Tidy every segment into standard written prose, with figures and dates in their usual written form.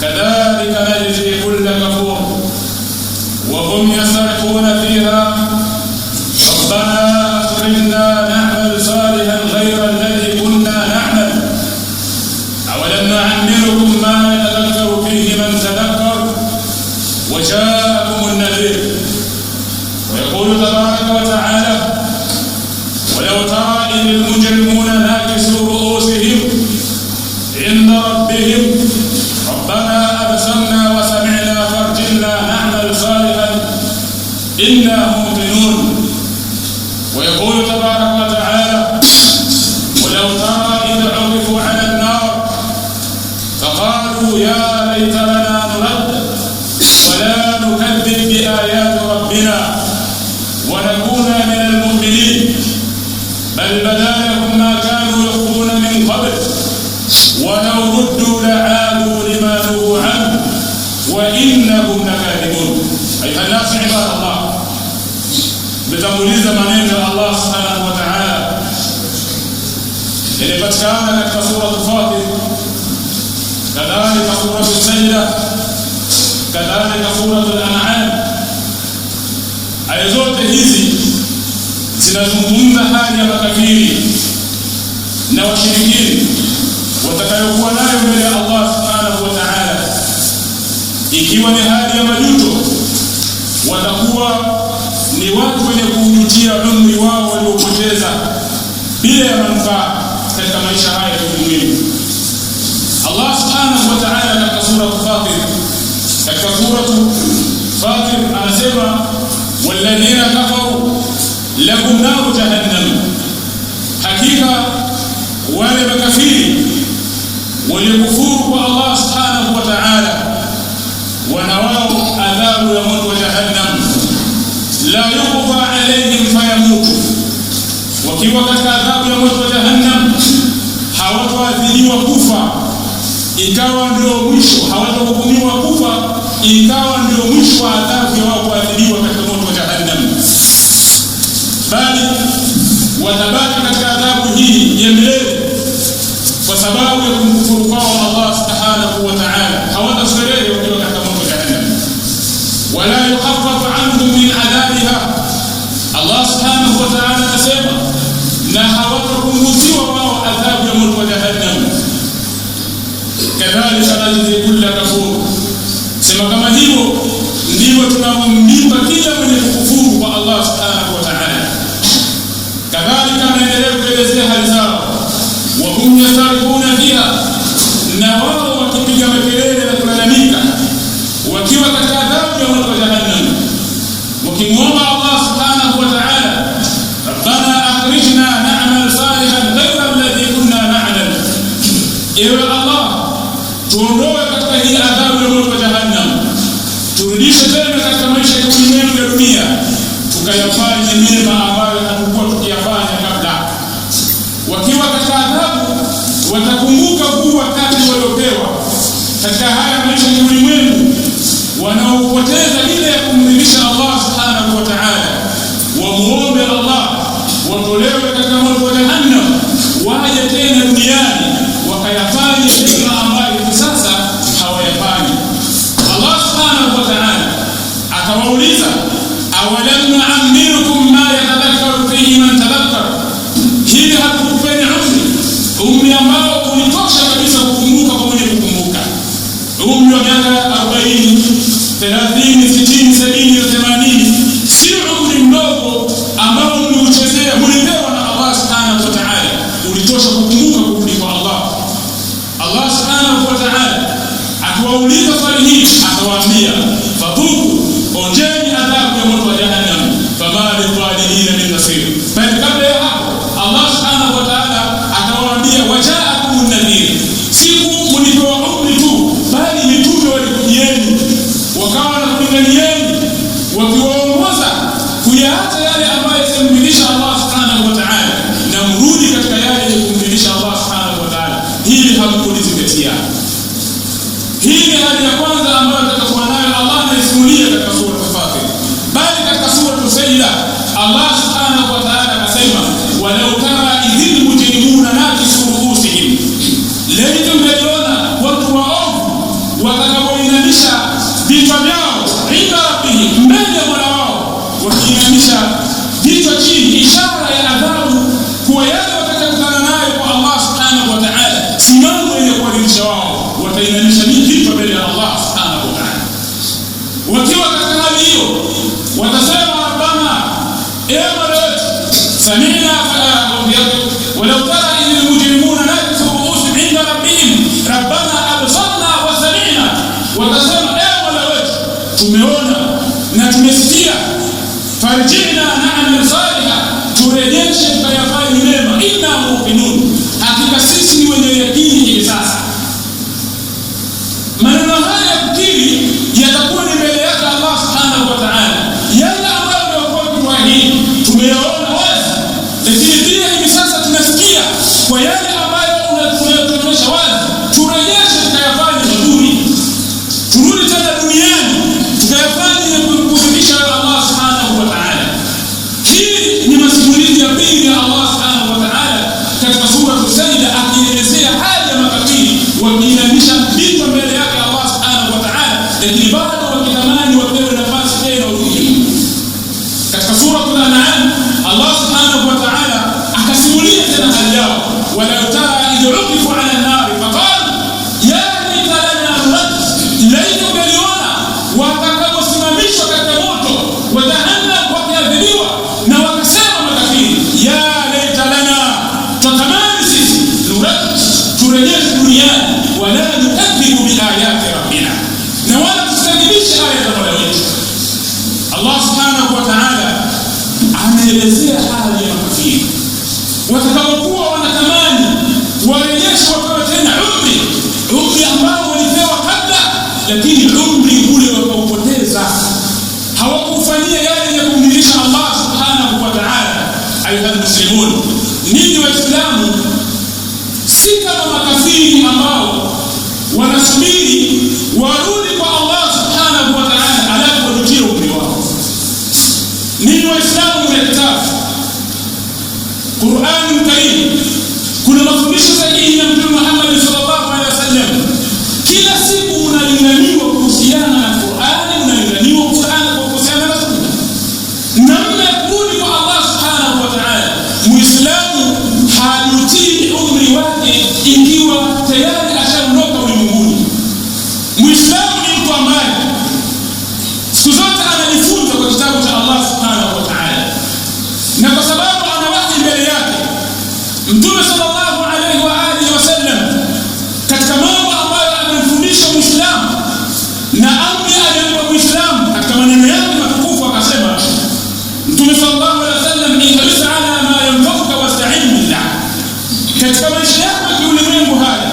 كذلك نجزي كل كفور. وهم يصرخون فيها ربنا أخرجنا نعمل صالحا غير الذي كنا نعمل أولم نعمركم ما يتذكر فيه من تذكر وجاءكم النذير. ويقول تبارك وتعالى ولو ترى إذ المجرمون ناكسوا رؤوسهم عند ربهم ربنا أبصرنا وسمعنا فارجعنا نعمل صالحا إنا موقنون. ويقول تبارك وتعالى ولو ترى إذ عرضوا على النار فقالوا يا ليتنا نرد ولا نكذب بآيات ربنا ونكون من المؤمنين بل بدا لهم ما كانوا يخفون من قبل ولو ردوا لعادوا لما نهوا عنه وإنهم لكاذبون. أيها الناس عباد الله، بتموليز maneno Allah subhanahu wa ta'ala yanapatikana katika sura Fatir, kadhalika sura Sajda, kadhalika sura Al-An'am. Aya zote hizi zinazungumza hali ya makafiri na washirikini watakayokuwa nayo mbele ya Allah subhanahu wa ta'ala, ikiwa ni hali ya majuto. Watakuwa ni watu wenye kujutia umri wao waliopoteza bila ya manufaa katika maisha haya ya kimwili. Allah subhanahu wa ta'ala katika sura Fatir anasema walladhina kafaru lahum naru jahannam, hakika wale makafiri waliokufuru kwa Allah subhanahu wa ta'ala wanawao adhabu ya moto wa jahannam, la yuqda alayhim fayamutu. Wakiwa katika adhabu ya moto wa jahannam hawataadhibiwa kufa ikawa ndio mwisho, hawatahukumiwa kufa ikawa ndio mwisho wa adhabu ya wao kuadhibiwa katika moto wa jahannam, bali watabaki katika adhabu hii ya milele kwa sababu ya kumkufuru kwao Allah subhanahu wa ta'ala. Hawatastarehe wakiwa katika moto wa jahannam, wala yukhaffafu anhum min adhabiha. Allah subhanahu wa ta'ala anasema na hawatapunguziwa wao adhabu ya moto wa jahannam. Kadhalika najzi kulla kafur, sema kama hivyo ndivyo tunamlipa kila mwenye kukufuru kwa Allah subhanahu wa ta'ala. Kadhalika anaendelea kuelezea hali zao, wa hum yasarifuna fiha, na wao wakipiga makelele na kulalamika wakiwa katika adhabu ya moto wa jahannam, wakimwomba Allah subhanahu wa ta'ala rabbana akhrijna na'mal salihan ghayra alladhi kunna na'mal, ewe Allah tuondoe katika hii adhabu ya moto wa jahannam, turudishe tena katika maisha ya ulimwengu ya dunia tukayafanya mema ambayo hatukuwa tukiyafanya kabla. Wakiwa katika adhabu watakumbuka kuwa wakati waliopewa katika haya maisha ya ulimwengu wanaopoteza ile ya kumridhisha Allah subhanahu wa ta'ala, wamuombe Allah watolewe katika moto wa jahannam, waje tena duniani wakayafanya mema ambayo sasa hawayafanyi. Allah subhanahu wa ta'ala akawauliza awalam nu'ammirukum ma yatadhakkaru fihi man tadhakkar, hivi hatukupeni umri ambao ulitosha kabisa kukumbuka kwa mwenye kukumbuka, umri wa miaka 40, 30, 60, 70 na 80, si umri mdogo ambao mliuchezea, mlipewa na Allah subhanahu wa ta'ala, ulitosha kukumbuka kurudi kwa Allah. Allah subhanahu wa ta'ala akiwauliza swali hili akawaambia fadhuku, onjeni adhabu ya moto wa jahannam, fama lidhalimina min nasir. Bali kabla ya hapo Allah subhanahu wa ta'ala akawaambia wajaakum nadhir, siku mlipewa umri tu bali mitume walikujieni wakawa na kulinganieni wakiwaongoza kuyaacha yale ambayo yasimridhisha Allah subhanahu wa ta'ala na mrudi katika yale yanayomridhisha Allah subhanahu wa ta'ala. Hili hamkulizingatia. Hii ni hali ya kwanza ambayo tutakuwa nayo Allah anaisimulia katika sura Fatir. Bali katika sura Sajda Allah subhanahu wa ta'ala akasema walau tara idhil mujrimuna nakisu ruusihim, leo tumeona watu waovu wakaka wakiinamisha vichwa vyao inda rabbihim, mbele ya Mola wao, wakiinamisha vichwa chini, ishara ya adhabu kuwa yale watakayokutana nayo kwa Allah subhanahu wa ta'ala si mambo yenye kuwaridhisha wao. Watainamisha vichwa mbele ya Allah subhanahu wa ta'ala. Wakiwa katika hali hiyo watasema rabbana, ewe Mola wetu, sami'na walau tara idhil mujrimuna nakithu ru'usihim inda rabbihim rabbana absarna wa sami'na. Watasema ewe Mola wetu, tumeona na tumesikia, farji'na na'mal salihah, turejeshe tukayafanye mema, inna muqinun, hakika sisi ni wenye yakini hivi sasa. Maneno haya ya kukiri yatakuwa ni mbele yake Allah subhanahu wa ta'ala. Yale ambayo ndio kwa hii tumeyaona wazi, lakini pia hivi sasa tunasikia kwa yale ambayo unatuonyesha wazi, turejeshe tukayafanye mazuri, turudi tena duniani tukayafanye kukurudisha Allah subhanahu wa ta'ala. Hii ni masimulizi ya pili ya Allah subhanahu wa ta'ala katika sura Al-Sajda, akielezea hali ya makafiri wakiinamisha vichwa mbele yake Allah subhanahu wa ta'ala, lakini bado wakitamani wapewe nafasi tena utulivu. Katika sura Al-An'am Allah subhanahu wa ta'ala akasimulia tena hali yao, wala tara idh uqifu 'ala an-nar faqala ya laita lana nurad, laita galiona watakaposimamishwa katika moto wa jahannam wakiadhibiwa, na wakasema makafiri ya laita lana, tutamani sisi nurad, turejeshwe duniani, wala nukadhibu biayati rabbina, na wala tusikadhibishe aya za Mola wetu. Allah subhanahu wa ta'ala anaelezea hali ya makafiri watakapokuwa wanatamani warejeshwe wapewe tena umri ambao walipewa kabla, lakini umri ule wakaupoteza, hawakufanyia yale ya kumridhisha Allah subhanahu wa ta'ala. Ayuha muslimun, ninyi Waislamu si kama makafiri ambao wanasubiri warudi kwa Allah subhanahu wa ta'ala alafu warutie umri wao. Ninyi Waislamu mna kitabu Qur'an Karim, kuna mafundisho sahihi ya Mtume Muhammad sallallahu alaihi wasallam. Kila siku unalinganiwa kuhusiana na Qur'an, unalinganiwa kuhusiana na sunna, namna ya kurudi kwa Allah subhanahu wa ta'ala. Muislamu hajutii umri wake ikiwa tayari ashaondoka ulimwenguni. Muislamu ni mtu ambaye siku zote anajifunza kwa kitabu cha Allah subhanahu wa ta'ala, na kwa sababu ana wahi mbele yake Mtume sallallahu alaihi wa alihi wasallam, katika mambo ambayo amemfundisha Muislamu na amri aliyompa Muislamu, katika maneno yake matukufu akasema Mtume sallallahu alaihi wasallam, ihris ala ma yanfa'uka wasta'in billah, katika maisha yako ya ulimwengu haya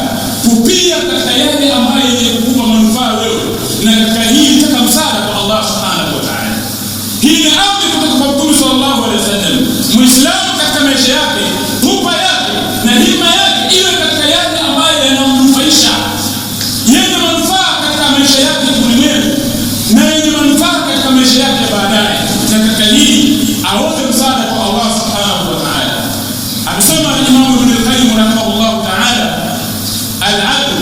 kupia katika yale ambayo yanakupa manufaa wewe, na katika hii taka msaada kwa Allah subhanahu wa ta'ala. Hii ni amri kutoka kwa Mtume sallallahu alaihi wasallam. Muislamu katika maisha yake, pupa yake na hima yake iwe katika yale ambayo yanamnufaisha, yenye manufaa katika maisha yake ya ulimwengu na yenye manufaa katika maisha yake ya baadaye, na katika hii aombe msaada kwa Allah subhanahu wa ta'ala. Amesema Imam Ibn al-Qayyim rahimahullah ta'ala, al-'abd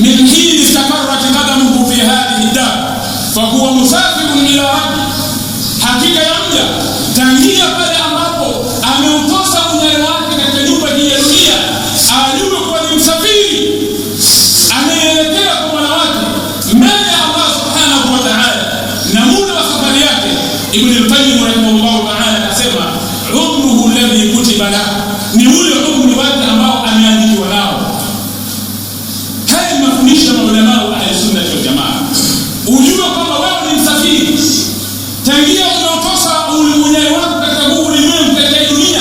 min hin istaqarrat qadamuhu fi hadhihi ad-dar fa huwa musafirun ila rabbi, hakika ya mja tangia pale ambapo ameutosa unyayo wake katika nyumba hii ya dunia, ajue kuwa ni msafiri anayeelekea kwa Mola wake mbele ya Allah subhanahu wa ta'ala, na muda wa safari yake. Ibn al-Qayyim rahimahullah ta'ala akasema umruhu alladhi kutiba lahu, ni ule umri wake ambao ameandikiwa nao. Haya ni mafundisho ya maulama wa Ahlusunna wal Jamaa. Ujue kwamba wewe ni msafiri tangia unaotosa unyayo wako katika huu ulimwengu, katika dunia,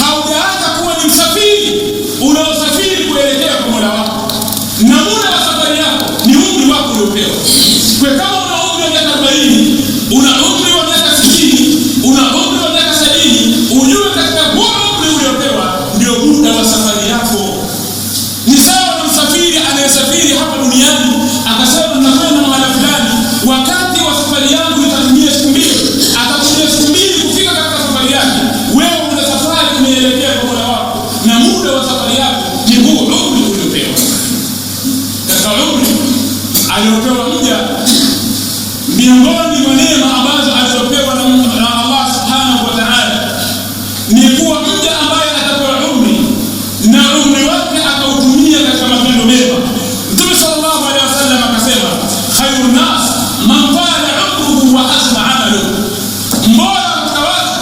haujaacha kuwa ni msafiri unaosafiri kuelekea kwa Mola wako, na muda wa safari yako ni umri wako uliopewa. Kwa kama una umri wa miaka 40, una umri wa miaka 60, una umri wa miaka 70, ujue katika huo umri uliopewa ndio muda wa safari yako. Ni sawa na msafiri anayesafiri hapa duniani akasema tunakwenda mahali fulani, wakati wa safari yangu itatumia siku 2, atatumia siku 2 kufika katika safari yake. Wewe una safari umeelekea kwa Mola wako, na muda wa safari yako ni huu umri uliopewa. Katika umri aliopewa anayopewa mja, miongoni mwa neema ambazo alizopewa na Allah subhanahu wa ta'ala ni kuwa mja ambaye atapewa umri na umri wake akautumia katika matendo mema. Mtume sallallahu alaihi wasallam akasema, khairun nas man qala umruhu wa hasna amaluhu, mbora katika watu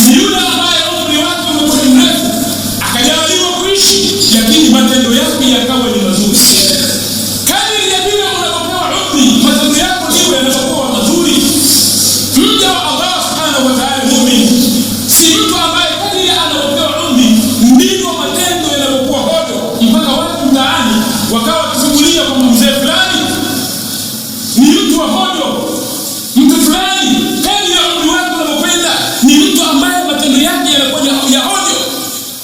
ni yule ambaye umri wake umekuwa mrefu akajaliwa kuishi lakini matendo yake yakawa ni mazuri. Kadiri ya vile unapopewa umri matendo yako ndiyo yanakuwa mazuri. Mja wa Allah subhanahu wa ta'ala muumini si mtu ambaye kadiri anapopewa umri ndivyo matendo yanakuwa hodo, mpaka watu mtaani wakawa kusimulia kwa mzee fulani ni mtu wa hodo, mtu fulani kadiri ya umri wake unapokwenda ni mtu ambaye matendo yake yanakuwa ya hodo,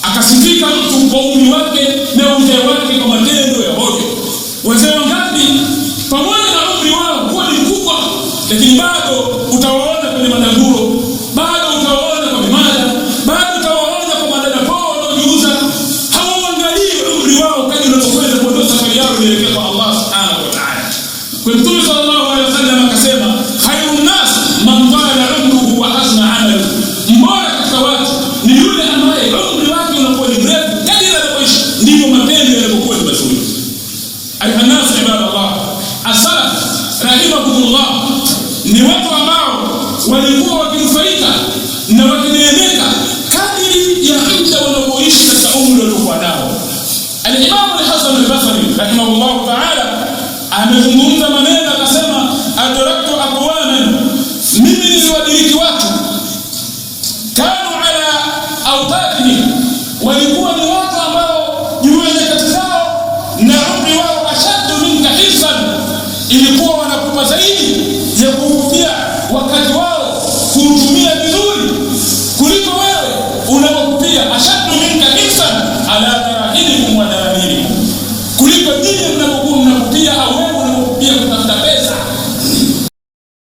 akasifika mtu kwa umri wake na uzee wake kwa matendo ya hodo. Wazee wangapi pamoja na umri wao kuwa ni mkubwa, lakini bado utawaona kwenye madanguro, bado utawaona kwa mimada, bado utawaona kwa madada pao wanaojiuza. Hawaangalii umri wao kadri unapokwenda kuondoa safari yao kuelekea kwa Allah subhanahu wa ta'ala. Kwa Mtume sallallahu alaihi wasallam akasema, khairun nas man qala umruhu wa hasna amaluhu, mbora katika watu ni yule ambaye umri wake unakuwa ni mrefu, kadri anapoishi ndivyo matendo yanapokuwa ni mazuri. Ayuha nas ibadallah, as-salaf rahimahumullah ni watu ambao walikuwa wakinufaika na wakineemeka kadiri ya muda wanaoishi katika umri waliokuwa nao. Al-Imam al-Hasan al-Basri rahimahullah ta'ala amezungumza maneno akasema, adraktu aqwaman, mimi niliwadiriki watu, kanu ala awtatihim, walikuwa ni watu ambao juu ya nyakati zao na umri wao ashaddu minka hisan, ilikuwa wanakupa zaidi ya kuhudumia wakati wao kuutumia vizuri kuliko wewe unapokupia. Ashaddu minka hisan ala darahilikum wa daramilikum, kuliko nyinyi mnapokuwa mnakupia au